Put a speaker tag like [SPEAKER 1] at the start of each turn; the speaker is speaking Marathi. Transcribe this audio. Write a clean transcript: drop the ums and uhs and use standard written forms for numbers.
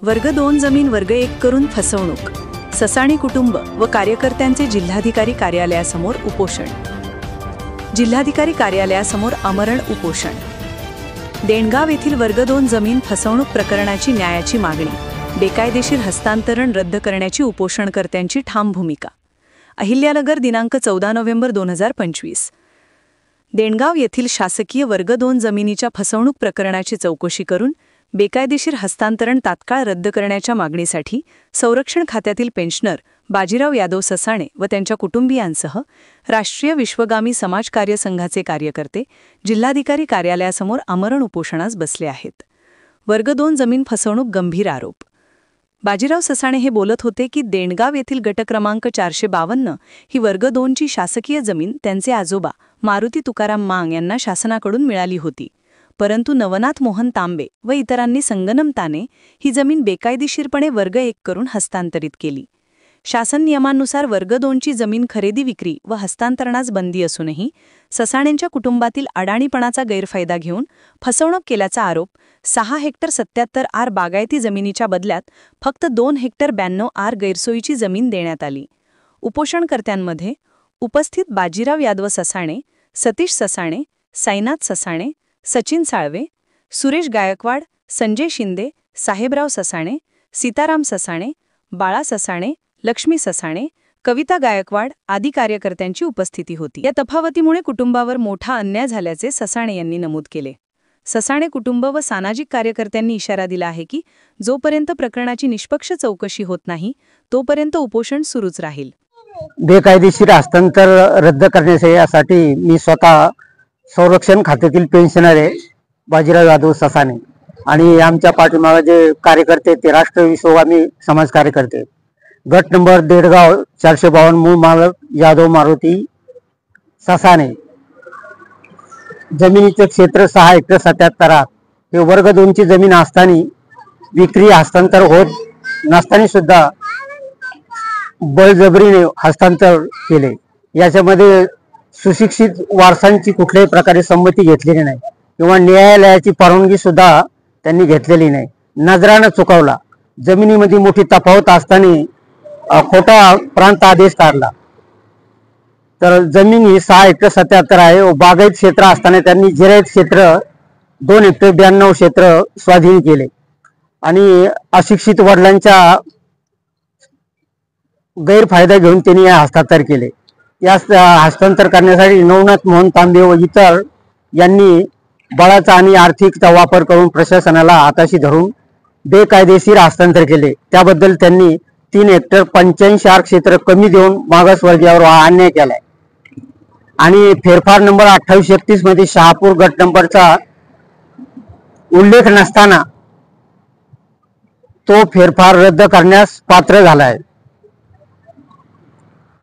[SPEAKER 1] वर्ग 2 जमीन वर्ग 1 करून फसवणूक. ससाणे कुटुंब व कार्यकर्त्यांचे जिल्हाधिकारी कार्यालयासमोर उपोषण. जिल्हाधिकारी कार्यालयासमोर आमरण उपोषण. देणगाव येथील वर्ग 2 जमीन फसवणूक प्रकरणाची न्यायाची मागणी. बेकायदेशीर हस्तांतरण रद्द करण्याची उपोषणकर्त्यांची ठाम भूमिका. अहिल्यानगर दिनांक 14 नोव्हेंबर 2025. देणगाव येथील शासकीय वर्ग 2 जमिनीच्या फसवणूक प्रकरणाची चौकशी करून बेकायदेशीर हस्तांतरण तात्काळ रद्द करण्याच्या मागणीसाठी संरक्षण खात्यातील पेन्शनर बाजीराव यादव ससाणे व त्यांच्या कुटुंबियांसह राष्ट्रीय विश्वगामी समाज कार्य संघाचे कार्यकर्ते जिल्हाधिकारी कार्यालयासमोर आमरण उपोषणास बसले आहेत. वर्ग 2 जमीन फसवणूक गंभीर आरोप. बाजीराव ससाणे हे बोलत होते की देणगाव येथील गट क्रमांक 452 ही वर्ग 2 ची शासकीय जमीन त्यांचे आजोबा मारुती तुकाराम मांग यांना शासनाकडून मिळाली होती. परंतु नवनाथ मोहन तांबे व इतरांनी संगनमताने ही जमीन बेकायदेशीरपणे वर्ग 1 करून हस्तांतरित केली. शासन नियमानुसार वर्ग 2 ची जमीन खरेदी विक्री व हस्तांतरणास बंदी असूनही ससाणेंच्या कुटुंबातील अडाणीपणाचा गैरफायदा घेऊन फसवणूक केल्याचा आरोप 6 हेक्टर 77 आर बागायती जमिनीच्या बदल्यात फक्त 2 हेक्टर 92 आर गैरसोयीची जमीन देण्यात आली. उपोषणकर्त्यांमध्ये उपस्थित बाजीराव यादव ससाणे, सतीश ससाणे, साईनाथ ससाणे, सचिन साळवे, सुरेश गायकवाड, संजय शिंदे, साहेबराव ससाणे, सीताराम ससाणे, बाळा ससाणे, लक्ष्मी ससाणे, कविता गायकवाड आदी कार्यकर्त्यांची उपस्थिती होती. या तफावतीमुळे कुटुंबावर मोठा अन्याय झाल्याचे ससाणे यांनी नमूद केले. ससाणे कुटुंब व सामाजिक कार्यकर्त्यांनी इशारा दिला आहे की जोपर्यंत प्रकरणाची निष्पक्ष चौकशी होत नाही तोपर्यंत उपोषण सुरूच राहील.
[SPEAKER 2] बेकायदेशीर हस्तांतर रद्द करण्यासाठी मी स्वतः संरक्षण खात्यातील पेन्शनर आहे बाजीराव यादव ससाणे आणि आमच्या पाठीमागे जे कार्यकर्ते ते राष्ट्रीय विश्वगामी समाज कार्यकर्ते. गट नंबर देणगाव 452 मूळ मालक यादव मारुती ससाणे. जमिनीचे क्षेत्र 6 हेक्टर 77 आर. हे वर्ग 2 ची जमीन असताना विक्री हस्तांतर होत नसताना सुद्धा बळजबरीने हस्तांतर केले. याच्यामध्ये सुशिक्षित वारसांची कुठल्याही प्रकारे संमती घेतलेली नाही किंवा न्यायालयाची परवानगी सुद्धा त्यांनी घेतलेली नाही. नजरानं चुकवला. जमिनीमध्ये मोठी तफावत असताना खोटा प्रांत आदेश काढला. तर जमीन ही 6 हेक्टर 77 आहे व बागायत क्षेत्र असताना त्यांनी जिरायत क्षेत्र 2 हेक्टर 92 क्षेत्र स्वाधीन केले आणि अशिक्षित वडिलांच्या गैरफायदा घेऊन त्यांनी हस्तांतर केले. या हस्तांतर करण्यासाठी नवनाथ मोहन तांबे व इतर यांनी बळाचा आणि आर्थिकचा वापर करून प्रशासनाला हाताशी धरून बेकायदेशीर हस्तांतर केले. त्याबद्दल त्यांनी 3 हेक्टर 85 आर क्षेत्र कमी देऊन मागासवर्गीयावर अन्याय केलाय आणि फेरफार नंबर 2831 मध्ये शहापूर गट नंबरचा उल्लेख नसताना तो फेरफार रद्द करण्यास पात्र झालाय.